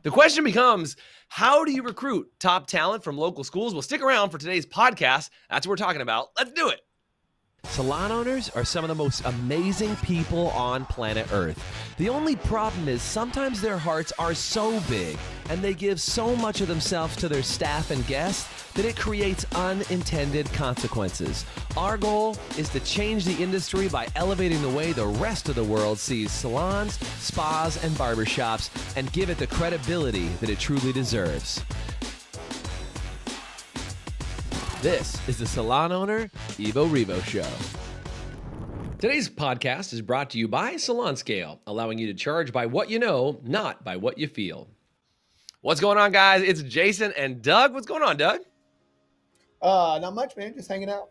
The question becomes, how do you recruit top talent from local schools? Well, stick around for today's podcast. That's what we're talking about. Let's do it. Salon owners are some of the most amazing people on planet Earth. The only problem is sometimes their hearts are so big and they give so much of themselves to their staff and guests that it creates unintended consequences. Our goal is to change the industry by elevating the way the rest of the world sees salons, spas, and barbershops and give it the credibility that it truly deserves. This is the Salon Owner Evo Revo Show. Today's podcast is brought to you by Salon Scale, allowing you to charge by what you know, not by what you feel. What's going on, guys? It's Jason and Doug. What's going on, Doug? Not much, man. Just hanging out.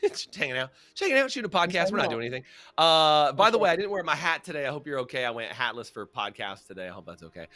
Just hanging out, shooting a podcast. We're not doing anything. By the way, I didn't wear my hat today. I hope you're okay. I went hatless for podcast today. I hope that's okay.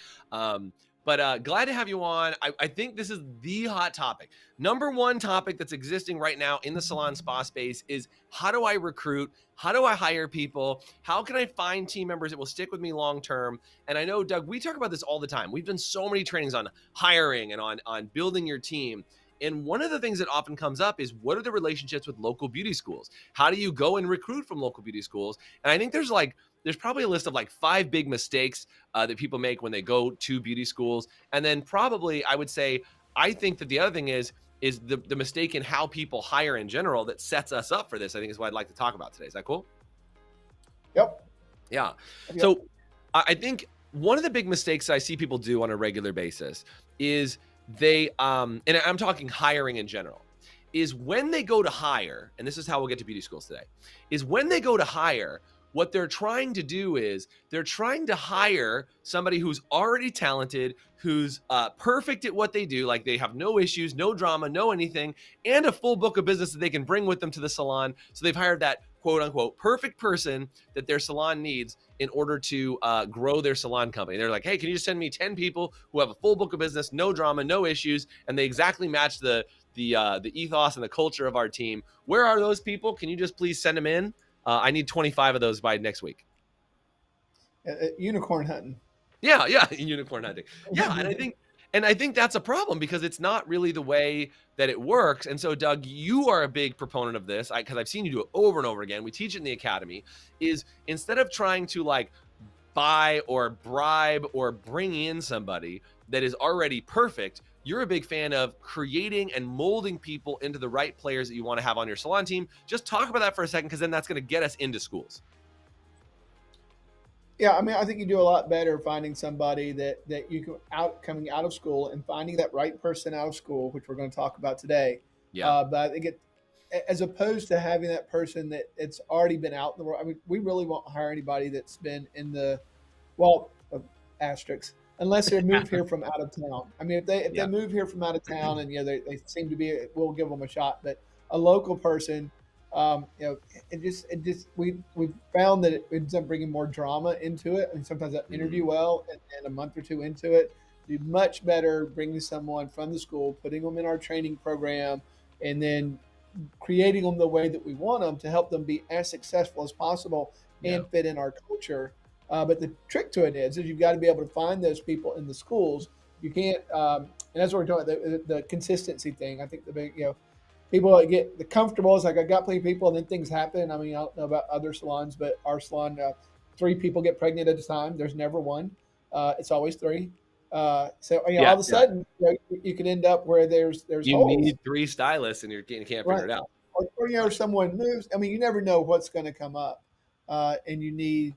But glad to have you on. I think this is the hot topic. Number one topic that's existing right now in the salon spa space is how do I recruit? How do I hire people? How can I find team members that will stick with me long term? And I know, Doug, we talk about this all the time. We've done so many trainings on hiring and on building your team. And one of the things that often comes up is what are the relationships with local beauty schools? How do you go and recruit from local beauty schools? And I think there's probably a list of 5 big mistakes that people make when they go to beauty schools. And then probably I would say, I think that the other thing is the mistake in how people hire in general that sets us up for this, I think is what I'd like to talk about today. Is that cool? Yep. Yeah. So I think one of the big mistakes I see people do on a regular basis is they, and I'm talking hiring in general, is when they go to hire, and this is how we'll get to beauty schools today, is when they go to hire, what they're trying to do is they're trying to hire somebody who's already talented, who's perfect at what they do, like they have no issues, no drama, no anything, and a full book of business that they can bring with them to the salon. So they've hired that quote unquote perfect person that their salon needs in order to grow their salon company. They're like, hey, can you just send me 10 people who have a full book of business, no drama, no issues, and they exactly match the ethos and the culture of our team. Where are those people? Can you just please send them in? I need 25 of those by next week. Unicorn hunting. Yeah, unicorn hunting. Yeah, and I think that's a problem because it's not really the way that it works. And so, Doug, you are a big proponent of this because I've seen you do it over and over again. We teach it in the academy. Is instead of trying to buy or bribe or bring in somebody that is already perfect, you're a big fan of creating and molding people into the right players that you want to have on your salon team. Just talk about that for a second, because then that's going to get us into schools. Yeah, I mean, I think you do a lot better finding somebody that you can coming out of school and finding that right person out of school, which we're going to talk about today. Yeah. But I think as opposed to having that person that it's already been out in the world. I mean, we really won't hire anybody that's been in the asterisks. Unless they're moved here from out of town. I mean, if they move here from out of town and they seem to be, we'll give them a shot. But a local person, we found that it ends up bringing more drama into it, and sometimes that interview well, and a month or two into it, do much better bringing someone from the school, putting them in our training program, and then creating them the way that we want them to help them be as successful as possible and fit in our culture. But the trick to it is you've got to be able to find those people in the schools. You can't, and that's what we're talking about, the consistency thing. I think the big, people get the comfortable. It's like I got plenty of people, and then things happen. I mean, I don't know about other salons, but our salon, 3 people get pregnant at a time. There's never one. It's always 3. All of a sudden, you can end up where there's you holes. need 3 stylists, and you can't figure it out. Or someone moves. I mean, you never know what's going to come up. And you need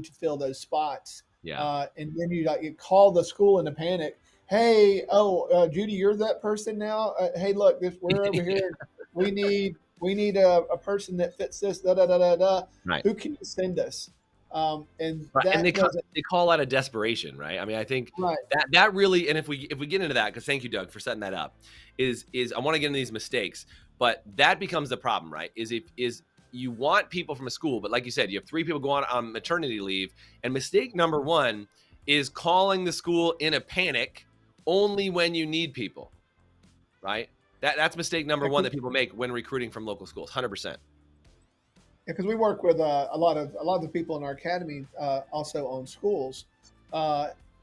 to fill those spots. Yeah. And then you call the school in a panic. Hey, Judy, you're that person now. Hey, look, we're over here. We need a person that fits this. Da da da da da. Right. Who can you send us? And they call out of desperation, right? I mean, I think that really, and if we get into that, because thank you, Doug, for setting that up, is I want to get into these mistakes, but that becomes the problem, right? Is you want people from a school, but like you said, you have 3 people going on maternity leave, and mistake number 1 is calling the school in a panic only when you need people, right? That's mistake number 1 that people make when recruiting from local schools, 100%. Because we work with a lot of the people in our academy also own schools,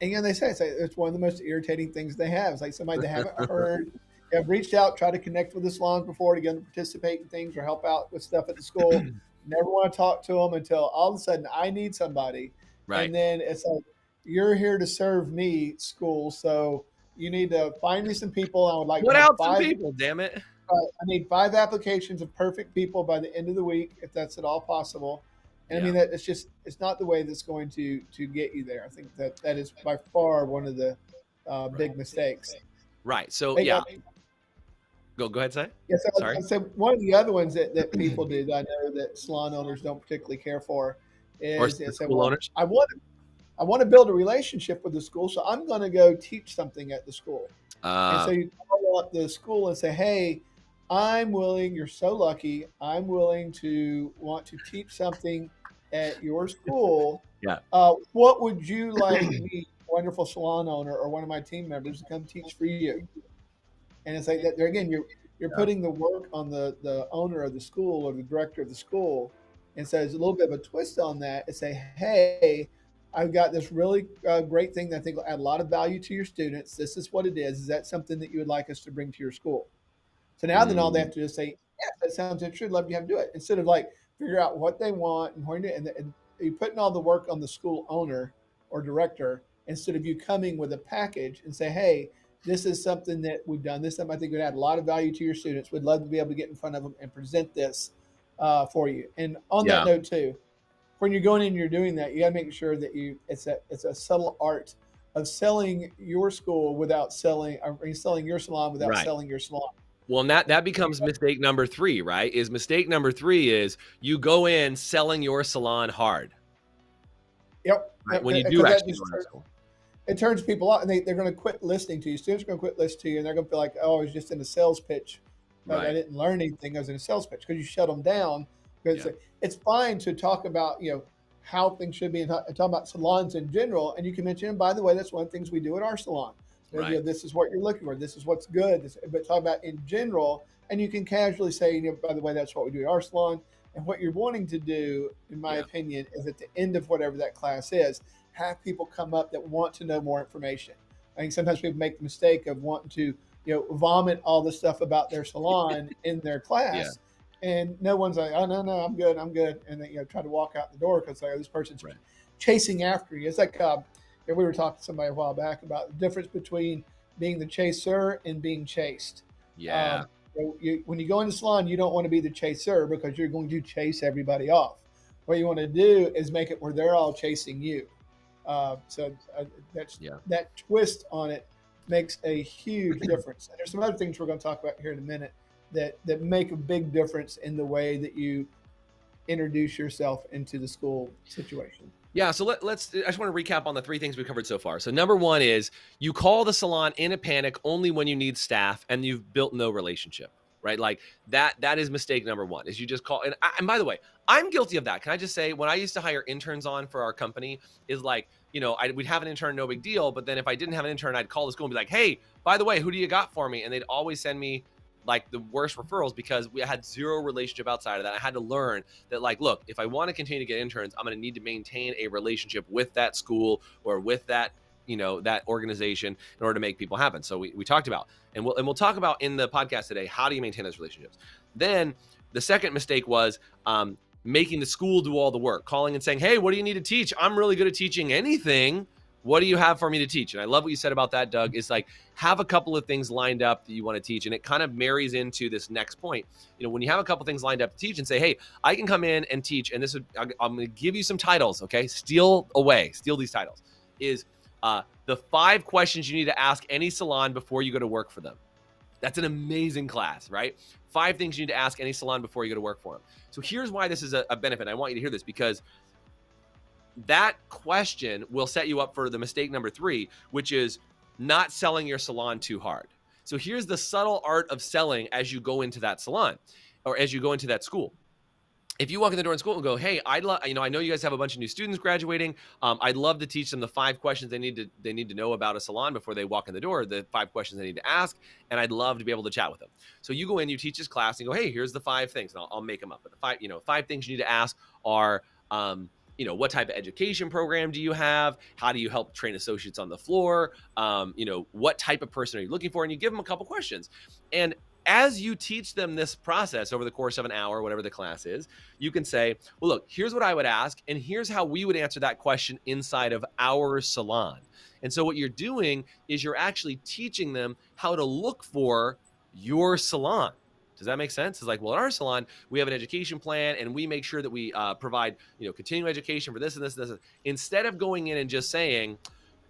And they say it's one of the most irritating things they have. It's like somebody they haven't heard, have reached out, tried to connect with the salons before to get them to participate in things or help out with stuff at the school. Never want to talk to them until all of a sudden I need somebody, Right. and then it's like you're here to serve me, school. So you need to find me some people. I would like to Put have out some five. people, damn it. I need 5 applications of perfect people by the end of the week, if that's at all possible. And I Yeah. mean that it's not the way that's going to get you there. I think that is by far one of the Right. big mistakes. Right. So Hey, yeah, go ahead, say. yes, Sorry. I'd say one of the other ones that people do that I know that salon owners don't particularly care for Or is they the say, school well, owners. I want to build a relationship with the school, so I'm going to go teach something at the school. And so Uh, you call up the school and say, hey, I'm willing, you're so lucky, I'm willing to want to teach something at your school. yeah. What would you like me, wonderful salon owner, or one of my team members to come teach for you? And it's like that there again, you're Yeah. putting the work on the owner of the school or the director of the school. And so there's a little bit of a twist on that and say, hey, I've got this really great thing that I think will add a lot of value to your students. This is what it is. Is that something that you would like us to bring to your school? So now then all they Mm, have to just say, yeah, that sounds interesting. Love to have you do it. Instead of like figure out what they want and when and you putting all the work on the school owner or director instead of you coming with a package and say, hey, this is something that we've done. This time I think would add a lot of value to your students. We'd love to be able to get in front of them and present this for you. And on that yeah. note too, when you're going in and you're doing that, you got to make sure that it's a subtle art of selling your school without selling or selling your salon without Right. selling your salon. Well, and that becomes mistake number 3, right? Is mistake number 3 is you go in selling your salon hard, Yep, right? When you do because that actually just go into school. it turns people off, and they're going to quit listening to you. Students are going to quit listening to you, and they're going to feel like, oh, I was just in a sales pitch, but I Right. didn't learn anything. I was in a sales pitch because you shut them down. Because Yeah. it's fine to talk about how things should be and talk about salons in general, and you can mention, and by the way, that's one of the things we do at our salon. Right. This is what you're looking for. This is what's good. But talk about in general, and you can casually say, by the way, that's what we do at our salon. And what you're wanting to do, in my Yeah. opinion, is at the end of whatever that class is, have people come up that want to know more information. I think sometimes people make the mistake of wanting to, vomit all the stuff about their salon in their Yeah. class, and no one's like, oh no, I'm good, and then try to walk out the door because like, this person's Right. chasing after you. It's like we were talking to somebody a while back about the difference between being the chaser and being chased. Yeah. When you go into salon, you don't want to be the chaser because you're going to chase everybody off. What you want to do is make it where they're all chasing you. So that's Yeah. that twist on it makes a huge difference. And there's some other things we're going to talk about here in a minute that make a big difference in the way that you introduce yourself into the school situation. Yeah, so let's. I just want to recap on the 3 things we covered so far. So number 1 is you call the salon in a panic only when you need staff and you've built no relationship, right? Like that is mistake number 1 is you just call. And by the way, I'm guilty of that. Can I just say when I used to hire interns on for our company is like, we'd have an intern, no big deal. But then if I didn't have an intern, I'd call the school and be like, hey, by the way, who do you got for me? And they'd always send me like the worst referrals because we had zero relationship outside of that. I had to learn that, like, look, if I want to continue to get interns, I'm going to need to maintain a relationship with that school or with that, that organization in order to make people happen. So we talked about, and we'll talk about in the podcast today, how do you maintain those relationships? Then the second mistake was making the school do all the work, calling and saying, hey, what do you need to teach? I'm really good at teaching anything. What do you have for me to teach? And I love what you said about that, Doug. Is like have a couple of things lined up that you want to teach. And it kind of marries into this next point. When you have a couple of things lined up to teach and say, hey, I can come in and teach. And I'm going to give you some titles. Okay. Steal these titles is the 5 questions you need to ask any salon before you go to work for them. That's an amazing class, right? 5 things you need to ask any salon before you go to work for them. So here's why this is a benefit. I want you to hear this because that question will set you up for the mistake number 3, which is not selling your salon too hard. So here's the subtle art of selling as you go into that salon or as you go into that school. If you walk in the door in school and go, hey, I know you guys have a bunch of new students graduating. I'd love to teach them the 5 questions they need to know about a salon before they walk in the door, the 5 questions they need to ask, and I'd love to be able to chat with them. So you go in, you teach this class, and you go, hey, here's the 5 things, and I'll make them up. But the 5 things you need to ask are, what type of education program do you have? How do you help train associates on the floor? What type of person are you looking for? And you give them a couple questions. And as you teach them this process over the course of an hour, whatever the class is, you can say, well, look, here's what I would ask, and here's how we would answer that question inside of our salon. And so what you're doing is you're actually teaching them how to look for your salon. Does that make sense? It's like, well, at our salon, we have an education plan, and we make sure that we provide, continuing education for this and this and this. Instead of going in and just saying,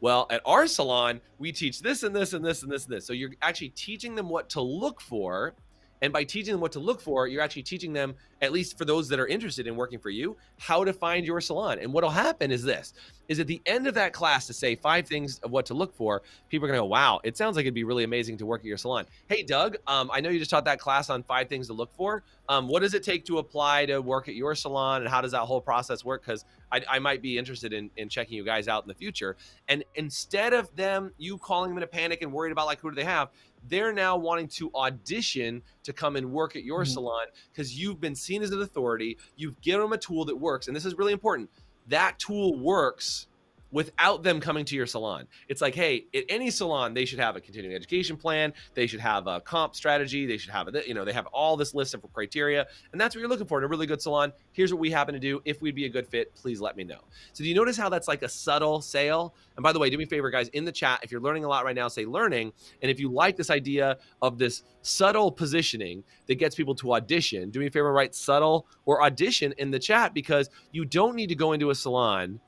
well, at our salon, we teach this and this and this and this and this. So you're actually teaching them what to look for. And by teaching them what to look for, you're actually teaching them, at least for those that are interested in working for you, how to find your salon. And what'll happen is this, is at the end of that class to say 5 things of what to look for, people are going to go, wow, it sounds like it'd be really amazing to work at your salon. Hey, Doug, I know you just taught that class on 5 things to look for. What does it take to apply to work at your salon, and how does that whole process work? Because I might be interested in checking you guys out in the future. And instead of you calling them in a panic and worried about like, who do they have? They're now wanting to audition to come and work at your salon because you've been seen as an authority. You've given them a tool that works. And this is really important. That tool works without them coming to your salon. It's like, hey, at any salon, they should have a continuing education plan. They should have a comp strategy. They should have they have all this list of criteria. And that's what you're looking for in a really good salon. Here's what we happen to do. If we'd be a good fit, please let me know. So do you notice how that's like a subtle sale? And by the way, do me a favor, guys, in the chat, if you're learning a lot right now, say learning. And if you like this idea of this subtle positioning that gets people to audition, do me a favor, write subtle or audition in the chat, because you don't need to go into a salon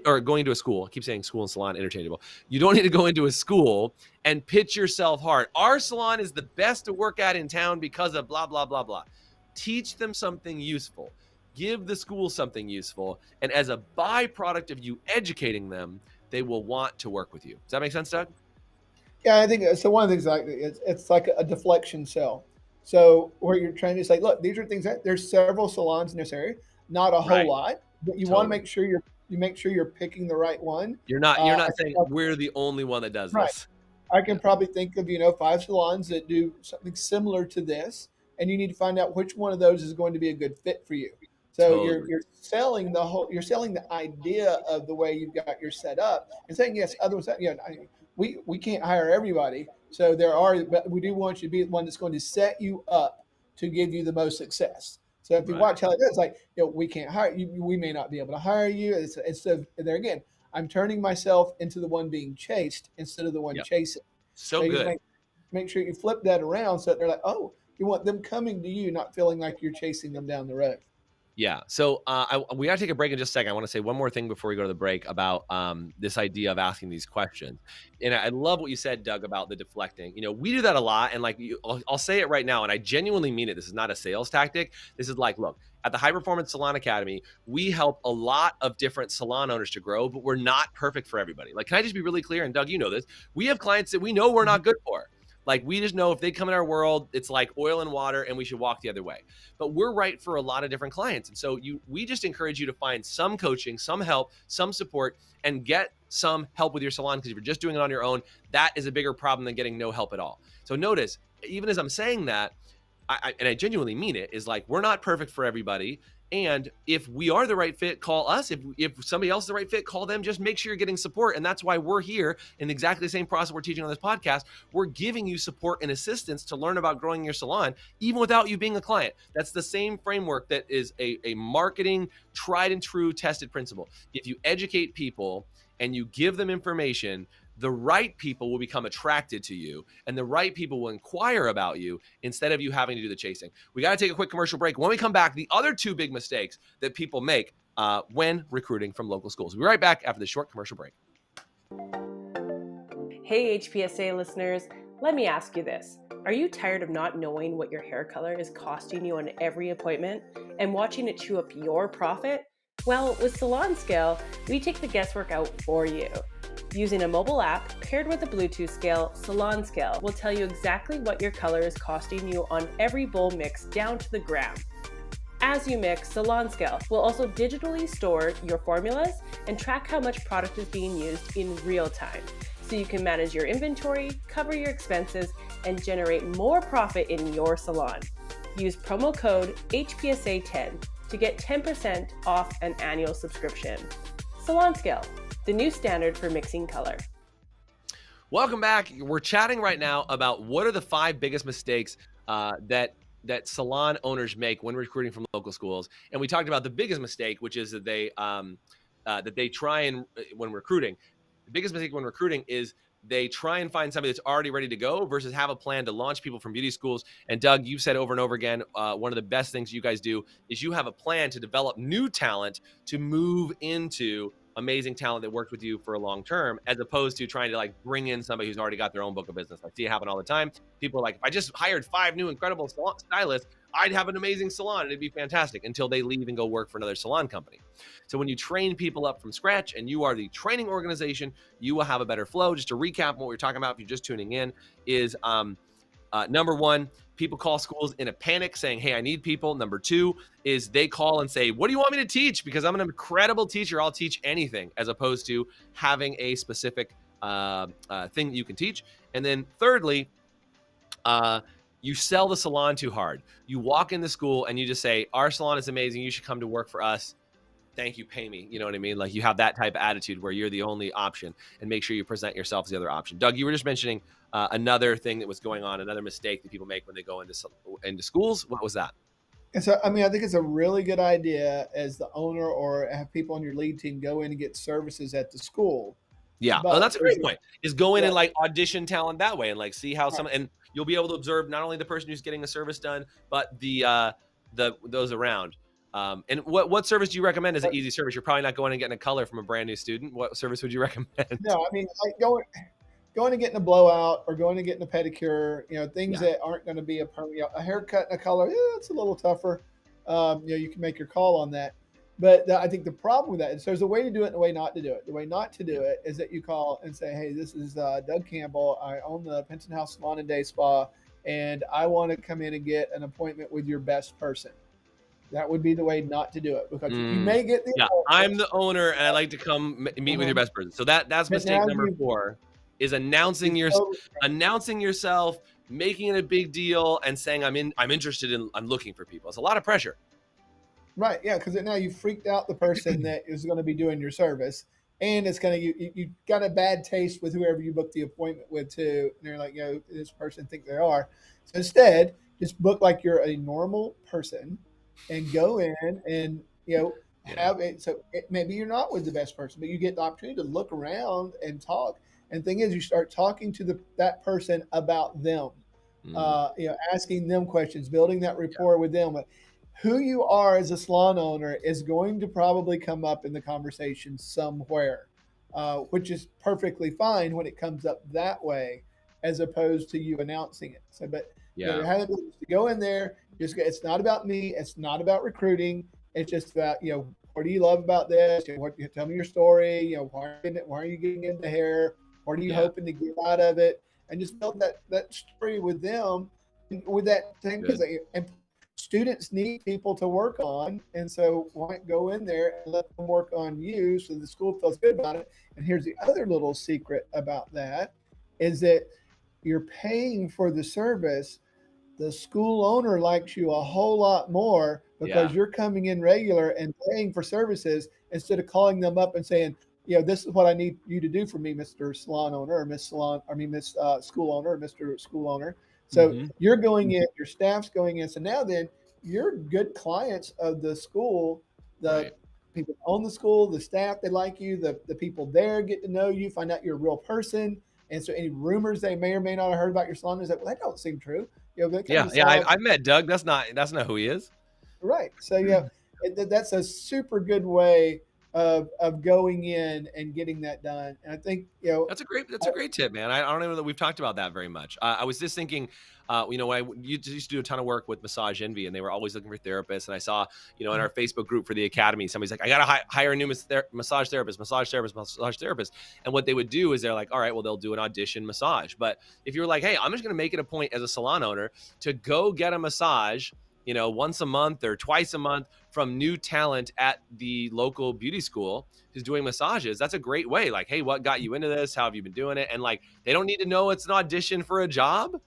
or going to a school. I keep saying school and salon interchangeable. You don't need to go into a school and pitch yourself hard. Our salon is the best to work at in town because of blah, blah, blah, blah. Teach them something useful. Give the school something useful. And as a byproduct of you educating them, they will want to work with you. Does that make sense, Doug? Yeah, I think so. One of the things like it's like a deflection sell. So where you're trying to say, look, these are things that there's several salons in this area, not a whole lot, but you want to make sure you're picking the right one. You're not saying we're the only one that does this. I can probably think of 5 salons that do something similar to this, and you need to find out which one of those is going to be a good fit for you. So you're selling the idea of the way you've got your set up, and saying yes, others, we can't hire everybody, so but we do want you to be the one that's going to set you up to give you the most success. So if you watch how it is, like, we can't hire you, we may not be able to hire you. It's there again, I'm turning myself into the one being chased instead of the one chasing. So good. Make sure you flip that around so that they're like, oh, you want them coming to you, not feeling like you're chasing them down the road. Yeah. So we got to take a break in just a second. I want to say one more thing before we go to the break about this idea of asking these questions. And I love what you said, Doug, about the deflecting. We do that a lot. And I'll say it right now, and I genuinely mean it. This is not a sales tactic. This is like, look, at the High Performance Salon Academy, we help a lot of different salon owners to grow, but we're not perfect for everybody. Like, can I just be really clear? And Doug, you know this. We have clients that we know we're not good for. Like, we just know if they come in our world, it's like oil and water, and we should walk the other way. But we're right for a lot of different clients. And so we just encourage you to find some coaching, some help, some support, and get some help with your salon, because if you're just doing it on your own, that is a bigger problem than getting no help at all. So notice, even as I'm saying that, and I genuinely mean it, is like, we're not perfect for everybody. And if we are the right fit, call us. If somebody else is the right fit, call them. Just make sure you're getting support. And that's why we're here in exactly the same process we're teaching on this podcast. We're giving you support and assistance to learn about growing your salon, even without you being a client. That's the same framework that is a marketing tried and true tested principle. If you educate people and you give them information, the right people will become attracted to you, and the right people will inquire about you instead of you having to do the chasing. We got to take a quick commercial break. When we come back, the other 2 big mistakes that people make when recruiting from local schools. We'll be right back after the short commercial break. Hey, HPSA listeners, let me ask you this. Are you tired of not knowing what your hair color is costing you on every appointment and watching it chew up your profit? Well, with Salon Scale, we take the guesswork out for you. Using a mobile app paired with a Bluetooth scale, Salon Scale will tell you exactly what your color is costing you on every bowl mix down to the gram. As you mix, Salon Scale will also digitally store your formulas and track how much product is being used in real time, so you can manage your inventory, cover your expenses, and generate more profit in your salon. Use promo code HPSA10 to get 10% off an annual subscription. Salon Scale, the new standard for mixing color. Welcome back. We're chatting right now about what are the 5 biggest mistakes that salon owners make when recruiting from local schools. And we talked about the biggest mistake, which is that they try and when recruiting, the biggest mistake when recruiting is they try and find somebody that's already ready to go versus have a plan to launch people from beauty schools. And Doug, you've said over and over again, one of the best things you guys do is you have a plan to develop new talent to move into amazing talent that worked with you for a long term, as opposed to trying to like bring in somebody who's already got their own book of business. I see it happen all the time. People are like, if I just hired 5 new incredible stylists, I'd have an amazing salon and it'd be fantastic, until they leave and go work for another salon company. So when you train people up from scratch and you are the training organization, you will have a better flow. Just to recap what we're talking about, if you're just tuning in, is number 1, people call schools in a panic saying, hey, I need people. Number 2 is they call and say, what do you want me to teach? Because I'm an incredible teacher. I'll teach anything, as opposed to having a specific thing that you can teach. And then thirdly, you sell the salon too hard. You walk in the school and you just say, our salon is amazing. You should come to work for us. Thank you, pay me. You know what I mean? Like, you have that type of attitude where you're the only option, and make sure you present yourself as the other option. Doug, you were just mentioning another thing that was going on, another mistake that people make when they go into schools. What was that? And so, I mean, I think it's a really good idea as the owner or have people on your lead team go in and get services at the school. Yeah, But that's a great point. Is go in Yeah. and like audition talent that way and like see how and you'll be able to observe not only the person who's getting a service done, but the those around. And what service do you recommend as an easy service? You're probably not going and getting a color from a brand new student. What service would you recommend? No, I mean, like going and getting a blowout or going and getting a pedicure, things that aren't going to be a haircut and a color. Yeah, it's a little tougher. You can make your call on that. But I think the problem with that is there's a way to do it and a way not to do it. The way not to do it is that you call and say, hey, this is Doug Campbell. I own the Penton House Salon and Day Spa, and I want to come in and get an appointment with your best person. That would be the way not to do it, because you may get the I'm the owner and I'd like to come meet with your best person. So that's mistake number 4 is announcing yourself, making it a big deal, and saying I'm interested in, I'm looking for people. It's a lot of pressure. Right, yeah, because now you freaked out the person that is going to be doing your service, and it's going to you got a bad taste with whoever you booked the appointment with too. And you're like, this person think they are. So instead, just book like you're a normal person, and go in and have it. So maybe you're not with the best person, but you get the opportunity to look around and talk. And the thing is, you start talking to that person about them, asking them questions, building that rapport with them. Who you are as a salon owner is going to probably come up in the conversation somewhere, which is perfectly fine when it comes up that way, as opposed to you announcing it. So, but having to go in there, it's not about me. It's not about recruiting. It's just about, what do you love about this? Tell me your story. Why are you getting into hair? What are you hoping to get out of it? And just build that story with them, with that thing. And students need people to work on, and so why not go in there and let them work on you so the school feels good about it. And here's the other little secret about that, is that you're paying for the service. The school owner likes you a whole lot more because you're coming in regular and paying for services, instead of calling them up and saying, this is what I need you to do for me, Mr. Salon owner, or Miss Salon, Miss School owner, or Mr. School owner. So you're going in, your staff's going in. So now then you're good clients of the school. The people that own the school, the staff, they like you. The people there get to know you, find out you're a real person. And so any rumors they may or may not have heard about your salon is like, well, that don't seem true. I've met Doug. That's not who he is. Right. So that's a super good way of going in and getting that done. And I think, that's a great tip, man. I don't know that we've talked about that very much. I was just thinking, when I used to do a ton of work with Massage Envy, and they were always looking for therapists. And I saw, in our Facebook group for the Academy, somebody's like, I got to hire a new massage therapist. And what they would do is they're like, all right, well, they'll do an audition massage. But if you're like, hey, I'm just going to make it a point as a salon owner to go get a massage, once a month or twice a month from new talent at the local beauty school who's doing massages, that's a great way. Like, hey, what got you into this? How have you been doing it? And like, they don't need to know it's an audition for a job.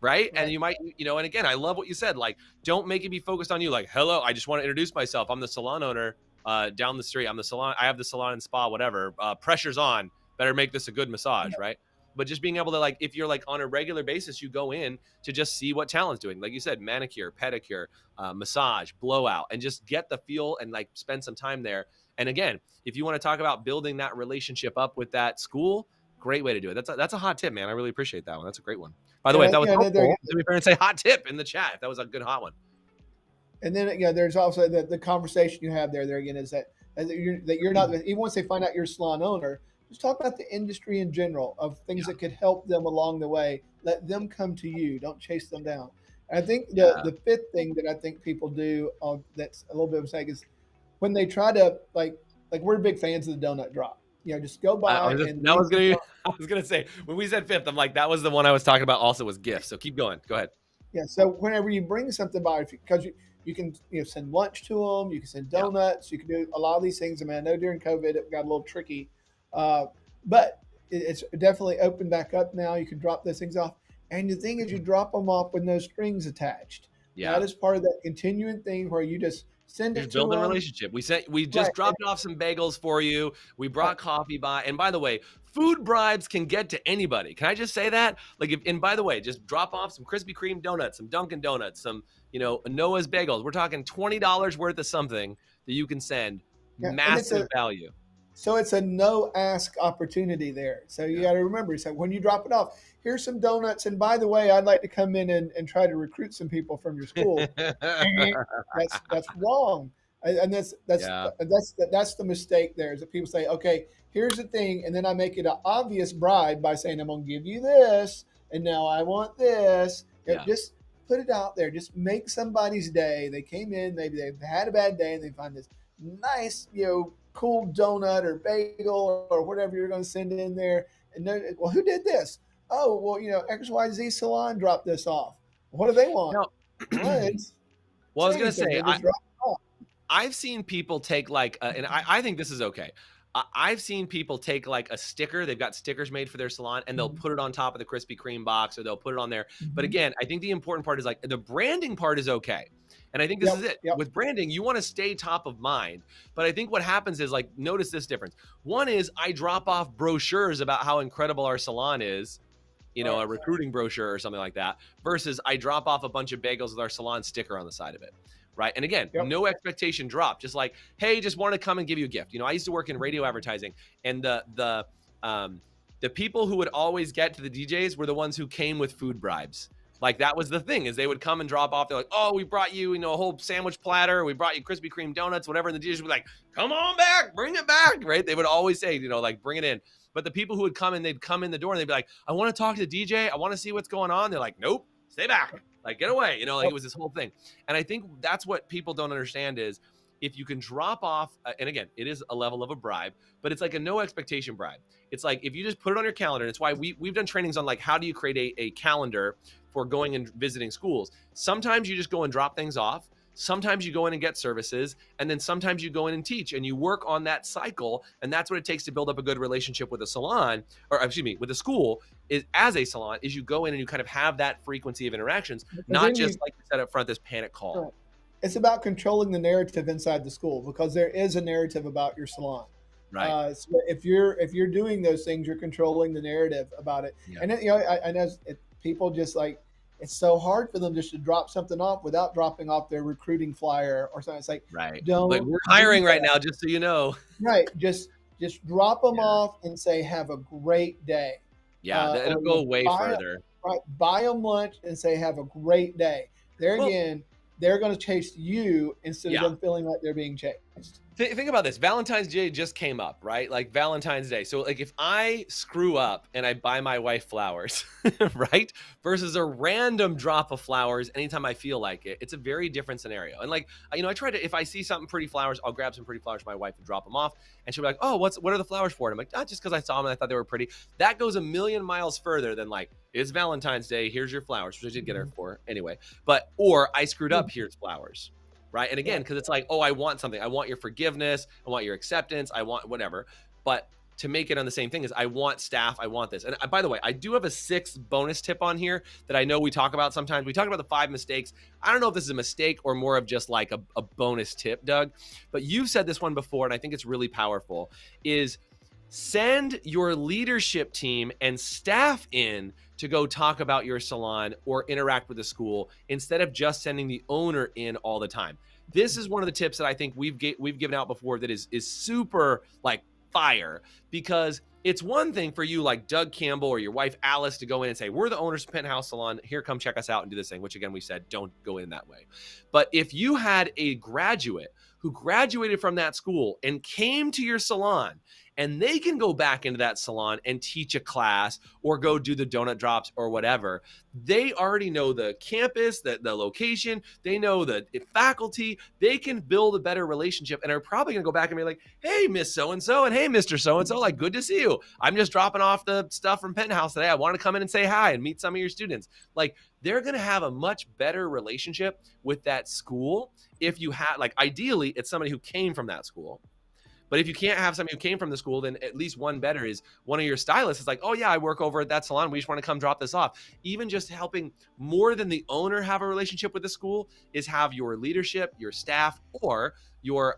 right? And Right. you might, and again, I love what you said. Like, don't make it be focused on you. Like, hello, I just want to introduce myself. I'm the salon owner down the street. I'm the salon. I have the salon and spa, whatever. Pressure's on. Better make this a good massage, right? But just being able to, like, if you're like on a regular basis, you go in to just see what talent's doing. Like you said, manicure, pedicure, massage, blowout, and just get the feel and like spend some time there. And again, if you want to talk about building that relationship up with that school, great way to do it. That's a hot tip, man. I really appreciate that one. That's a great one. By the way, if that was helpful, to be fair and say hot tip in the chat. If that was a good hot one. And then there's also the conversation you have there again is that you're not, even once they find out you're a salon owner, just talk about the industry in general of things that could help them along the way. Let them come to you. Don't chase them down. And I think the fifth thing that I think people do that's a little bit of a mistake is when they try to like we're big fans of the donut drop. Just go by. I was gonna say when we said fifth, I'm like that was the one I was talking about. Also, was gifts. So keep going. Go ahead. Yeah. So whenever you bring something by, because you can send lunch to them, you can send donuts, you can do a lot of these things. I mean, I know during COVID it got a little tricky, but it's definitely opened back up now. You can drop those things off, and the thing is, you drop them off with no strings attached. Yeah, that is part of that continuing thing where you just send it to build a them. relationship. We just dropped off some bagels for you. We brought coffee by. And by the way, food bribes can get to anybody. Can I just say that? Like, and by the way, just drop off some Krispy Kreme donuts, some Dunkin' Donuts, some, Noah's bagels. We're talking $20 worth of something that you can send. Yeah, massive value. So it's a no ask opportunity there. So you got to remember, so when you drop it off, here's some donuts. And by the way, I'd like to come in and try to recruit some people from your school. That's wrong. And that's the mistake there is that people say, okay, here's the thing. And then I make it an obvious bribe by saying, I'm going to give you this. And now I want this. Just put it out there. Just make somebody's day. They came in, maybe they had a bad day and they find this nice, cool donut or bagel or whatever you're going to send in there. And then, well, who did this? Oh, well, XYZ Salon dropped this off. What do they want? No. I was going to say, I've seen people take like, and I think this is okay. I've seen people take like a sticker. They've got stickers made for their salon and they'll put it on top of the Krispy Kreme box or they'll put it on there. But again, I think the important part is like the branding part is okay. And I think this is it. With branding, you want to stay top of mind. But I think what happens is like, notice this difference. One is I drop off brochures about how incredible our salon is, a recruiting brochure or something like that, versus I drop off a bunch of bagels with our salon sticker on the side of it. Right. And again, no expectation drop. Just like, hey, just want to come and give you a gift. I used to work in radio advertising, and the people who would always get to the DJs were the ones who came with food bribes. Like that was the thing, is they would come and drop off. They're like, oh, we brought you, a whole sandwich platter. We brought you Krispy Kreme donuts, whatever. And the DJs would be like, come on back, bring it back. Right. They would always say, like, bring it in. But the people who would come in, they'd come in the door and they'd be like, I want to talk to the DJ. I want to see what's going on. They're like, nope, stay back. Like, get away. Like it was this whole thing. And I think that's what people don't understand is if you can drop off, and again, it is a level of a bribe, but it's like a no expectation bribe. It's like, if you just put it on your calendar, and it's why we've done trainings on like, how do you create a calendar for going and visiting schools? Sometimes you just go and drop things off. Sometimes you go in and get services, and then sometimes you go in and teach, and you work on that cycle. And that's what it takes to build up a good relationship with a salon, or excuse me, with a school is as a salon, is you go in and you kind of have that frequency of interactions, not just like you said up front, this panic call. Right. It's about controlling the narrative inside the school, because there is a narrative about your salon. Right. So if you're doing those things, you're controlling the narrative about it. Yeah. And then, I know people just like, it's so hard for them just to drop something off without dropping off their recruiting flyer or something. It's like, don't. Like, we're hiring right now, just so you know. Right. Just drop them off and say, have a great day. Yeah, it'll go way further. Right. Buy them lunch and say, have a great day. Again, they're going to chase you instead of them feeling like they're being chased. Think about this. Valentine's Day just came up, right? Like Valentine's Day. So like if I screw up and I buy my wife flowers, right? Versus a random drop of flowers anytime I feel like it, it's a very different scenario. And like, I try to, if I see something pretty flowers, I'll grab some pretty flowers for my wife and drop them off. And she'll be like, oh, what are the flowers for? And I'm like, just because I saw them and I thought they were pretty. That goes a million miles further than like, it's Valentine's Day, here's your flowers, which I did get her for anyway. Or I screwed up, here's flowers. Right. And again, because it's like, oh, I want something. I want your forgiveness. I want your acceptance. I want whatever. But to make it on the same thing is I want staff, I want this. And by the way, I do have a 6th bonus tip on here that I know we talk about sometimes. We talk about the 5 mistakes. I don't know if this is a mistake or more of just like a bonus tip, Doug, but you've said this one before, and I think it's really powerful, is send your leadership team and staff in to go talk about your salon or interact with the school instead of just sending the owner in all the time. This is one of the tips that I think we've given out before that is super like fire, because it's one thing for you like Doug Campbell or your wife Alice to go in and say, we're the owners of Penthouse Salon, here, come check us out and do this thing, which again, we said don't go in that way. But if you had a graduate who graduated from that school and came to your salon, and they can go back into that salon and teach a class or go do the donut drops or whatever. They already know the campus, the location. They know the faculty. They can build a better relationship and are probably going to go back and be like, hey, Miss So-and-so, and hey, Mr. So-and-so, like, good to see you. I'm just dropping off the stuff from Penthouse today. I want to come in and say hi and meet some of your students. Like, they're going to have a much better relationship with that school if you have, like, ideally, it's somebody who came from that school. But if you can't have somebody who came from the school, then at least one better is one of your stylists is like, oh yeah, I work over at that salon. We just want to come drop this off. Even just helping more than the owner have a relationship with the school is have your leadership, your staff, or your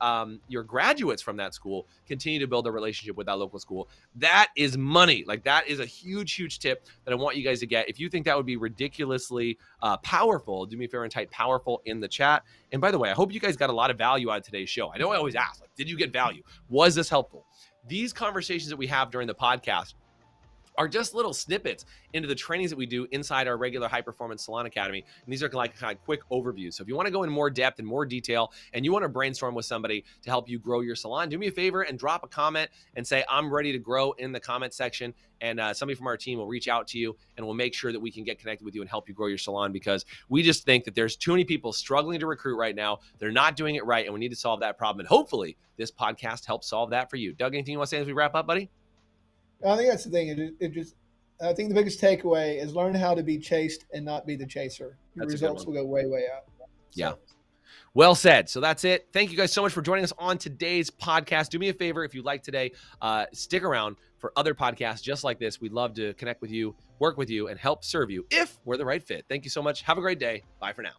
graduates from that school continue to build a relationship with that local school. That is money. Like, that is a huge, huge tip that I want you guys to get. If you think that would be ridiculously powerful, do me a favor and type powerful in the chat. And by the way, I hope you guys got a lot of value out of today's show. I know I always ask, like, did you get value? Was this helpful? These conversations that we have during the podcast are just little snippets into the trainings that we do inside our regular High Performance Salon Academy. And these are like kind of quick overviews. So if you want to go in more depth and more detail and you want to brainstorm with somebody to help you grow your salon, do me a favor and drop a comment and say, I'm ready to grow in the comment section. And somebody from our team will reach out to you and we'll make sure that we can get connected with you and help you grow your salon, because we just think that there's too many people struggling to recruit right now. They're not doing it right, and we need to solve that problem. And hopefully this podcast helps solve that for you. Doug, anything you want to say as we wrap up, buddy? I think that's the thing. I think the biggest takeaway is learn how to be chased and not be the chaser. Your results will go way, way up. Yeah. Well said. So that's it. Thank you guys so much for joining us on today's podcast. Do me a favor, if you like today, stick around for other podcasts just like this. We'd love to connect with you, work with you, and help serve you if we're the right fit. Thank you so much. Have a great day. Bye for now.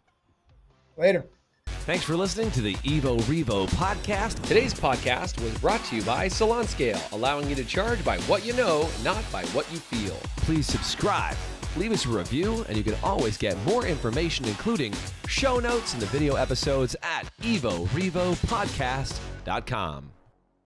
Later. Thanks for listening to the Evo Revo podcast. Today's podcast was brought to you by Salon Scale, allowing you to charge by what you know, not by what you feel. Please subscribe, leave us a review, and you can always get more information, including show notes and the video episodes at evorevopodcast.com.